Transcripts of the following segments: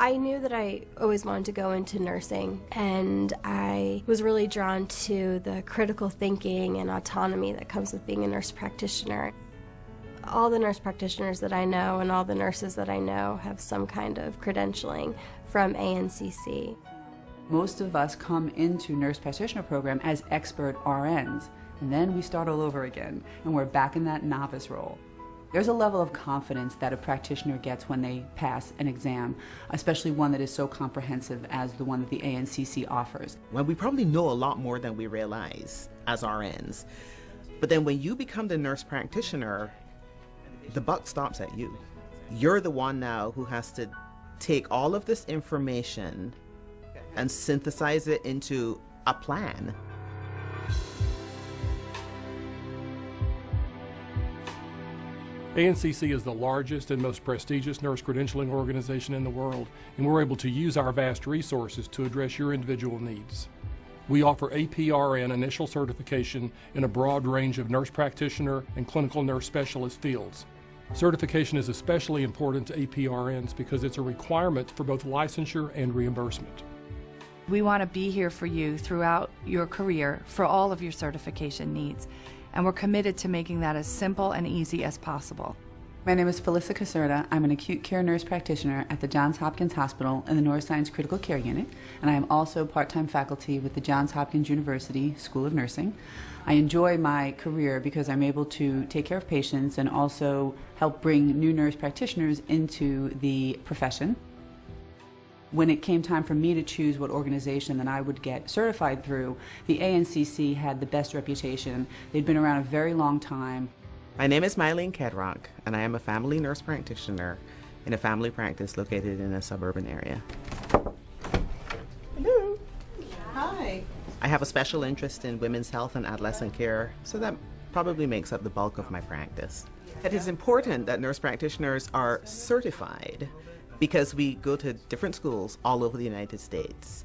I knew that I always wanted to go into nursing, and I was really drawn to the critical thinking and autonomy that comes with being a nurse practitioner. All the nurse practitioners that I know and all the nurses that I know have some kind of credentialing from ANCC. Most of us come into nurse practitioner program as expert RNs, and then we start all over again, and we're back in that novice role. There's a level of confidence that a practitioner gets when they pass an exam, especially one that is so comprehensive as the one that the ANCC offers. Well, we probably know a lot more than we realize as RNs. But then when you become the nurse practitioner, the buck stops at you. You're the one now who has to take all of this information and synthesize it into a plan. ANCC is the largest and most prestigious nurse credentialing organization in the world, and we're able to use our vast resources to address your individual needs. We offer APRN initial certification in a broad range of nurse practitioner and clinical nurse specialist fields. Certification is especially important to APRNs because it's a requirement for both licensure and reimbursement. We want to be here for you throughout your career for all of your certification needs, and we're committed to making that as simple and easy as possible. My name is Felissa Caserta. I'm an acute care nurse practitioner at the Johns Hopkins Hospital in the Neuroscience Critical Care Unit, and I am also part-time faculty with the Johns Hopkins University School of Nursing. I enjoy my career because I'm able to take care of patients and also help bring new nurse practitioners into the profession. When it came time for me to choose what organization that I would get certified through, the ANCC had the best reputation. They'd been around a very long time. My name is Mylene Kedrock, and I am a family nurse practitioner in a family practice located in a suburban area. Hello. Hi. I have a special interest in women's health and adolescent care, so that probably makes up the bulk of my practice. It is important that nurse practitioners are certified because we go to different schools all over the United States.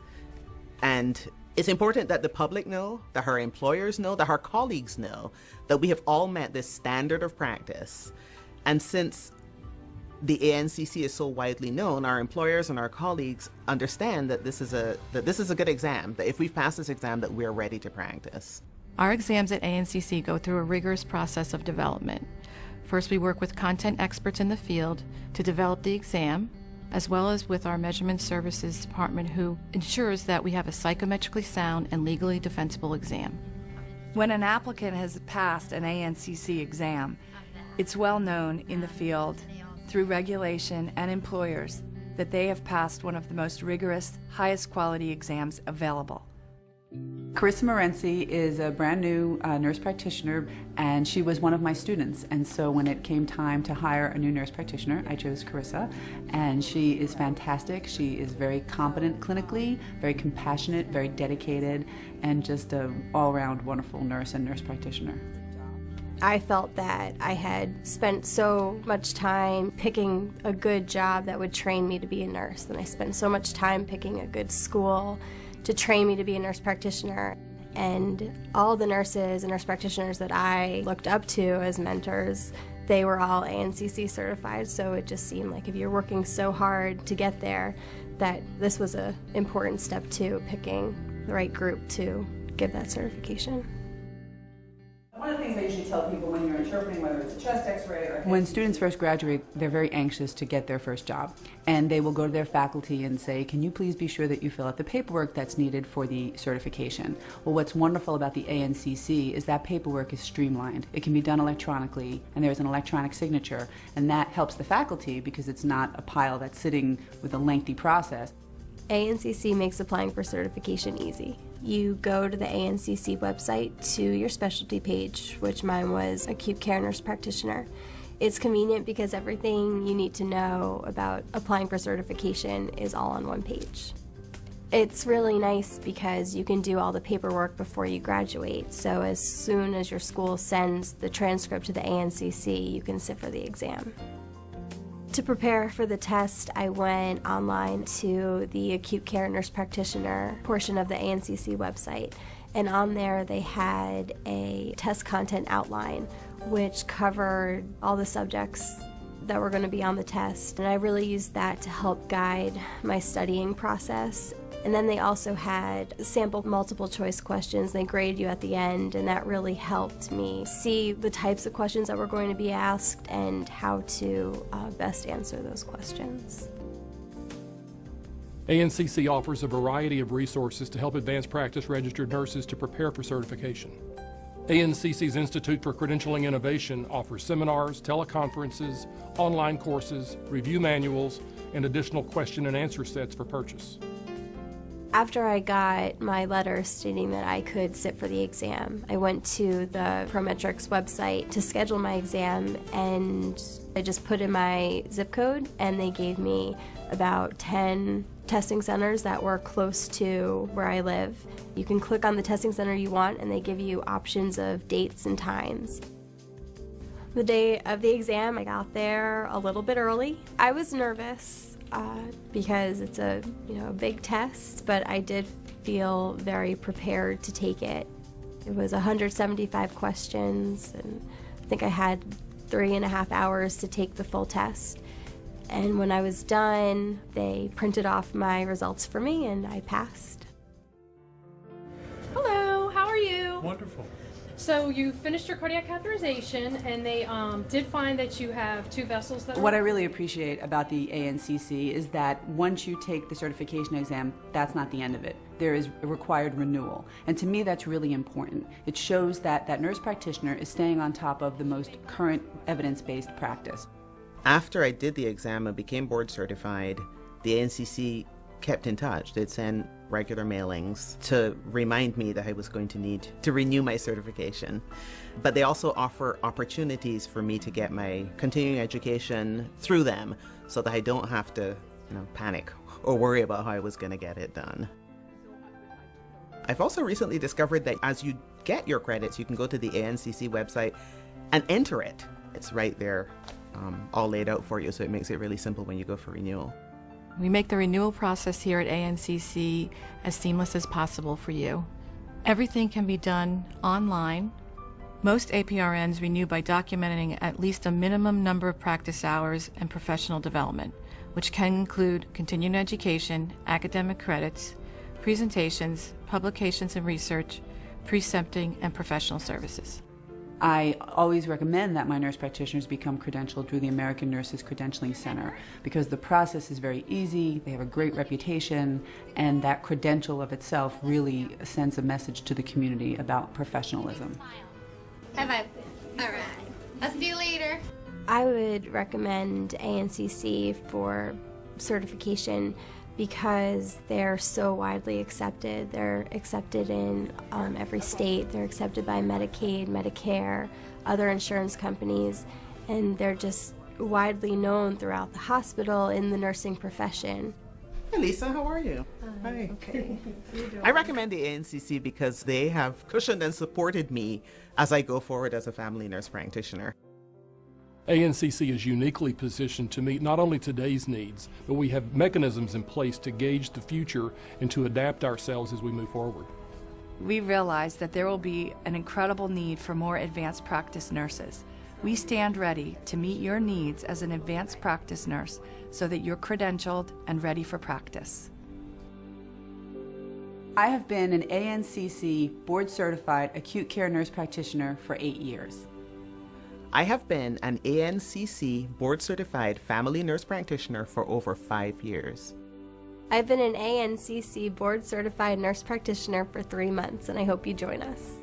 And it's important that the public know, that our employers know, that our colleagues know that we have all met this standard of practice. And since the ANCC is so widely known, our employers and our colleagues understand that this is a good exam, that if we've passed this exam, that we're ready to practice. Our exams at ANCC go through a rigorous process of development. First, we work with content experts in the field to develop the exam, as well as with our measurement services department, who ensures that we have a psychometrically sound and legally defensible exam. When an applicant has passed an ANCC exam, it's well known in the field through regulation and employers that they have passed one of the most rigorous, highest quality exams available. Carissa Morenci is a brand new nurse practitioner, and she was one of my students. And so when it came time to hire a new nurse practitioner, I chose Carissa, and she is fantastic. She is very competent clinically, very compassionate, very dedicated, and just an all-around wonderful nurse and nurse practitioner. I felt that I had spent so much time picking a good job that would train me to be a nurse, and I spent so much time picking a good school to train me to be a nurse practitioner. And all the nurses and nurse practitioners that I looked up to as mentors, they were all ANCC certified, so it just seemed like if you're working so hard to get there, that this was an important step to picking the right group to give that certification. One of the things I usually tell people when you're interpreting, whether it's a chest x-ray or... When students first graduate, they're very anxious to get their first job. And they will go to their faculty and say, can you please be sure that you fill out the paperwork that's needed for the certification? Well, what's wonderful about the ANCC is that paperwork is streamlined. It can be done electronically, and there's an electronic signature. And that helps the faculty because it's not a pile that's sitting with a lengthy process. ANCC makes applying for certification easy. You go to the ANCC website to your specialty page, which mine was acute care nurse practitioner. It's convenient because everything you need to know about applying for certification is all on one page. It's really nice because you can do all the paperwork before you graduate, so as soon as your school sends the transcript to the ANCC, you can sit for the exam. To prepare for the test, I went online to the acute care nurse practitioner portion of the ANCC website, and on there they had a test content outline which covered all the subjects that were going to be on the test, and I really used that to help guide my studying process. And then they also had sample multiple choice questions. They grade you at the end, and that really helped me see the types of questions that were going to be asked and how to best answer those questions. ANCC offers a variety of resources to help advanced practice registered nurses to prepare for certification. ANCC's Institute for Credentialing Innovation offers seminars, teleconferences, online courses, review manuals, and additional question and answer sets for purchase. After I got my letter stating that I could sit for the exam, I went to the Prometrics website to schedule my exam, and I just put in my zip code, and they gave me about 10 testing centers that were close to where I live. You can click on the testing center you want, and they give you options of dates and times. The day of the exam, I got there a little bit early. I was nervous because it's a big test, but I did feel very prepared to take it. It was 175 questions, and I think I had 3.5 hours to take the full test. And when I was done, they printed off my results for me, and I passed. Hello, how are you? Wonderful. So you finished your cardiac catheterization, and they did find that you have 2 vessels that What I really appreciate about the ANCC is that once you take the certification exam, that's not the end of it. There is a required renewal. And to me, that's really important. It shows that that nurse practitioner is staying on top of the most current evidence-based practice. After I did the exam and became board certified, the ANCC kept in touch. They'd send regular mailings to remind me that I was going to need to renew my certification. But they also offer opportunities for me to get my continuing education through them so that I don't have to panic or worry about how I was going to get it done. I've also recently discovered that as you get your credits, you can go to the ANCC website and enter it. It's right there, all laid out for you, so it makes it really simple when you go for renewal. We make the renewal process here at ANCC as seamless as possible for you. Everything can be done online. Most APRNs renew by documenting at least a minimum number of practice hours and professional development, which can include continuing education, academic credits, presentations, publications and research, precepting, and professional services. I always recommend that my nurse practitioners become credentialed through the American Nurses Credentialing Center because the process is very easy, they have a great reputation, and that credential of itself really sends a message to the community about professionalism. High five. All right. I'll see you later. I would recommend ANCC for certification because they're so widely accepted. They're accepted in every state. They're accepted by Medicaid, Medicare, other insurance companies, and they're just widely known throughout the hospital in the nursing profession. Hi Lisa, how are you? Hi. Okay. I recommend the ANCC because they have cushioned and supported me as I go forward as a family nurse practitioner. ANCC is uniquely positioned to meet not only today's needs, but we have mechanisms in place to gauge the future and to adapt ourselves as we move forward. We realize that there will be an incredible need for more advanced practice nurses. We stand ready to meet your needs as an advanced practice nurse so that you're credentialed and ready for practice. I have been an ANCC board certified acute care nurse practitioner for 8 years. I have been an ANCC board certified family nurse practitioner for over 5 years. I've been an ANCC board certified nurse practitioner for 3 months, and I hope you join us.